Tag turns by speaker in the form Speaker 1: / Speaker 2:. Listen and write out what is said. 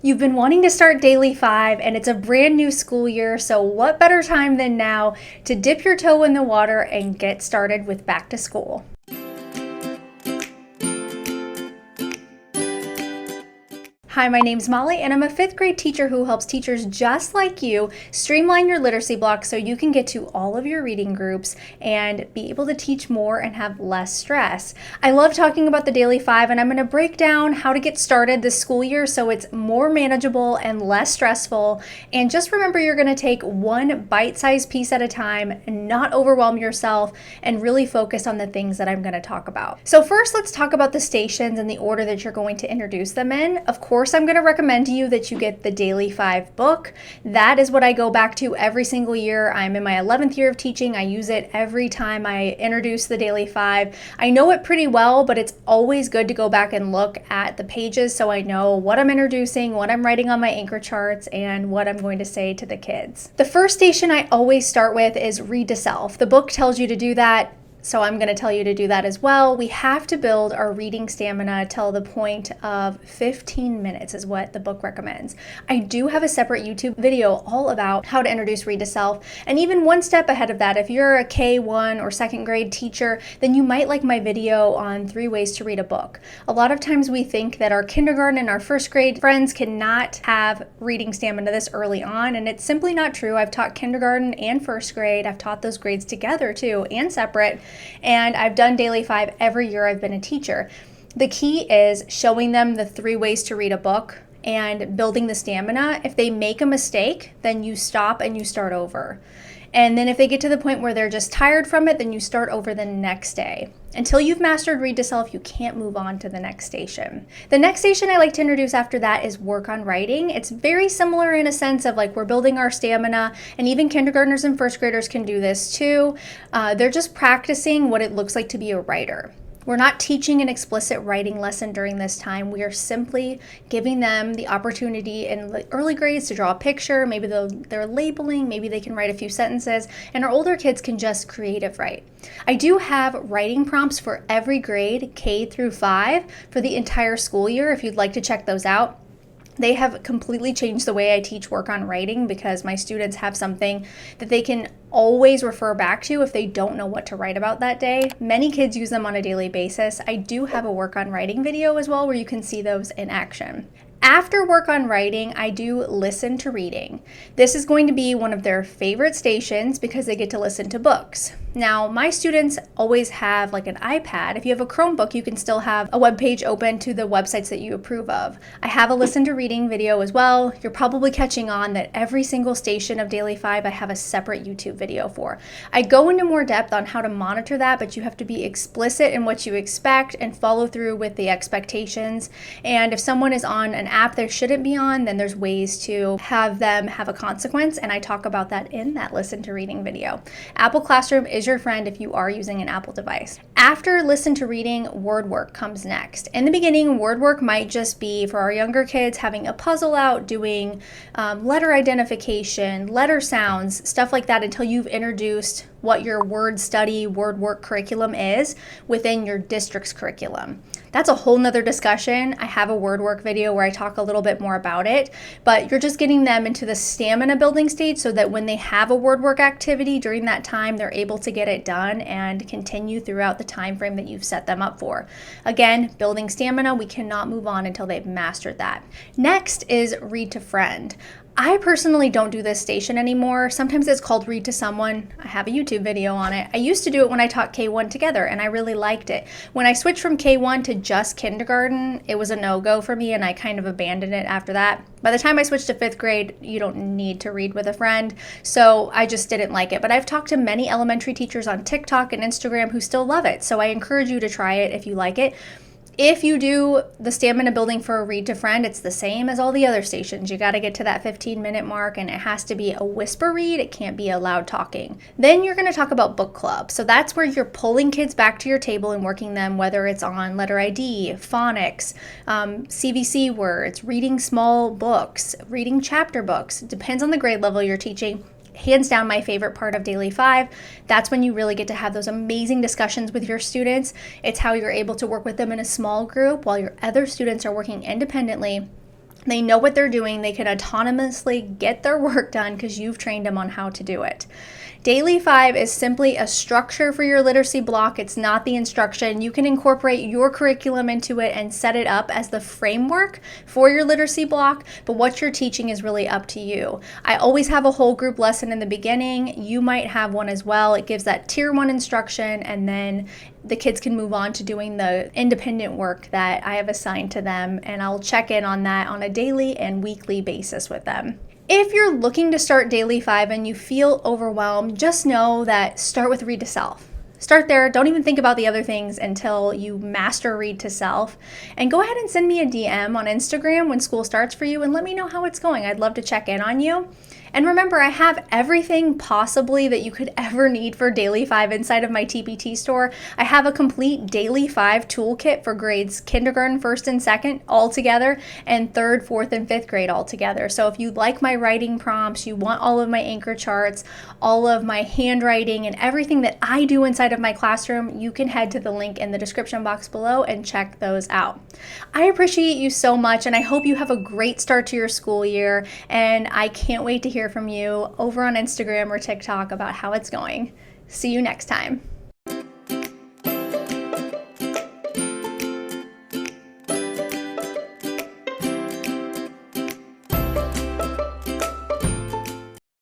Speaker 1: You've been wanting to start Daily 5 and it's a brand new school year, so what better time than now to dip your toe in the water and get started with back to school? Hi, my name's Molly, and I'm a 5th grade teacher who helps teachers just like you streamline your literacy block so you can get to all of your reading groups and be able to teach more and have less stress. I love talking about the Daily 5, and I'm going to break down how to get started this school year so it's more manageable and less stressful. And just remember, you're going to take one bite-sized piece at a time and not overwhelm yourself and really focus on the things that I'm going to talk about. So first, let's talk about the stations and the order that you're going to introduce them in. Of course, I'm going to recommend to you that you get the Daily 5 book. That is what I go back to every single year. I'm in my 11th year of teaching. I use it every time I introduce the Daily 5. I know it pretty well, but it's always good to go back and look at the pages so I know what I'm introducing, what I'm writing on my anchor charts, and what I'm going to say to the kids. The first station I always start with is read to self. The book tells you to do that, so I'm going to tell you to do that as well. We have to build our reading stamina till the point of 15 minutes is what the book recommends. I do have a separate YouTube video all about how to introduce read to self, and even one step ahead of that, if you're a K1 or 2nd grade teacher, then you might like my video on 3 ways to read a book. A lot of times we think that our kindergarten and our 1st grade friends cannot have reading stamina this early on, and it's simply not true. I've taught kindergarten and 1st grade. I've taught those grades together too and separate. And I've done Daily 5 every year I've been a teacher. The key is showing them the 3 ways to read a book and building the stamina. If they make a mistake, then you stop and you start over. And then if they get to the point where they're just tired from it, then you start over the next day. Until you've mastered read to self, you can't move on to the next station. The next station I like to introduce after that is work on writing. It's very similar in a sense of like we're building our stamina, and even kindergartners and 1st graders can do this too. They're just practicing what it looks like to be a writer. We're not teaching an explicit writing lesson during this time. We are simply giving them the opportunity in the early grades to draw a picture. Maybe they're labeling, maybe they can write a few sentences, and our older kids can just creative write. I do have writing prompts for every grade, K through 5, for the entire school year if you'd like to check those out. They have completely changed the way I teach work on writing because my students have something that they can always refer back to if they don't know what to write about that day. Many kids use them on a daily basis. I do have a work on writing video as well where you can see those in action. After work on writing, I do listen to reading. This is going to be one of their favorite stations because they get to listen to books. Now, my students always have like an iPad. If you have a Chromebook, you can still have a web page open to the websites that you approve of. I have a listen to reading video as well. You're probably catching on that every single station of Daily 5 I have a separate YouTube video for. I go into more depth on how to monitor that, but you have to be explicit in what you expect and follow through with the expectations. And if someone is on an app they shouldn't be on, then there's ways to have them have a consequence, and I talk about that in that listen to reading video. Apple Classroom is your friend if you are using an Apple device. After listen to reading, word work comes next. In the beginning, word work might just be for our younger kids having a puzzle out, doing letter identification, letter sounds, stuff like that until you've introduced what your word study, word work curriculum is within your district's curriculum. That's a whole nother discussion. I have a word work video where I talk a little bit more about it, but you're just getting them into the stamina building stage so that when they have a word work activity during that time, they're able to get it done and continue throughout the time frame that you've set them up for. Again, building stamina, we cannot move on until they've mastered that. Next is read to friend. I personally don't do this station anymore. Sometimes it's called Read to Someone. I have a YouTube video on it. I used to do it when I taught K1 together, and I really liked it. When I switched from K1 to just kindergarten, it was a no-go for me, and I kind of abandoned it after that. By the time I switched to 5th grade, you don't need to read with a friend, so I just didn't like it. But I've talked to many elementary teachers on TikTok and Instagram who still love it, so I encourage you to try it if you like it. If you do the stamina building for a read to friend, it's the same as all the other stations. You got to get to that 15-minute mark, and it has to be a whisper read. It can't be a loud talking. Then you're going to talk about book club. So that's where you're pulling kids back to your table and working them, whether it's on letter ID, phonics, CVC words, reading small books, reading chapter books. It depends on the grade level you're teaching. Hands down my favorite part of Daily 5. That's when you really get to have those amazing discussions with your students. It's how you're able to work with them in a small group while your other students are working independently They know what they're doing. They can autonomously get their work done because you've trained them on how to do it. Daily 5 is simply a structure for your literacy block. It's not the instruction. You can incorporate your curriculum into it and set it up as the framework for your literacy block, but what you're teaching is really up to you. I always have a whole group lesson in the beginning. You might have one as well. It gives that tier 1 instruction, and then the kids can move on to doing the independent work that I have assigned to them, and I'll check in on that on a daily and weekly basis with them. If you're looking to start Daily 5 and you feel overwhelmed, just know that start with Read to Self. Start there. Don't even think about the other things until you master Read to Self. And go ahead and send me a DM on Instagram when school starts for you and let me know how it's going. I'd love to check in on you. And remember, I have everything possibly that you could ever need for Daily 5 inside of my TPT store. I have a complete Daily 5 toolkit for grades kindergarten, 1st and 2nd all together, and 3rd, 4th, and 5th grade all together. So if you like my writing prompts, you want all of my anchor charts, all of my handwriting, and everything that I do inside of my classroom, you can head to the link in the description box below and check those out. I appreciate you so much, and I hope you have a great start to your school year, and I can't wait to hear from you over on Instagram or TikTok about how it's going. See you next time.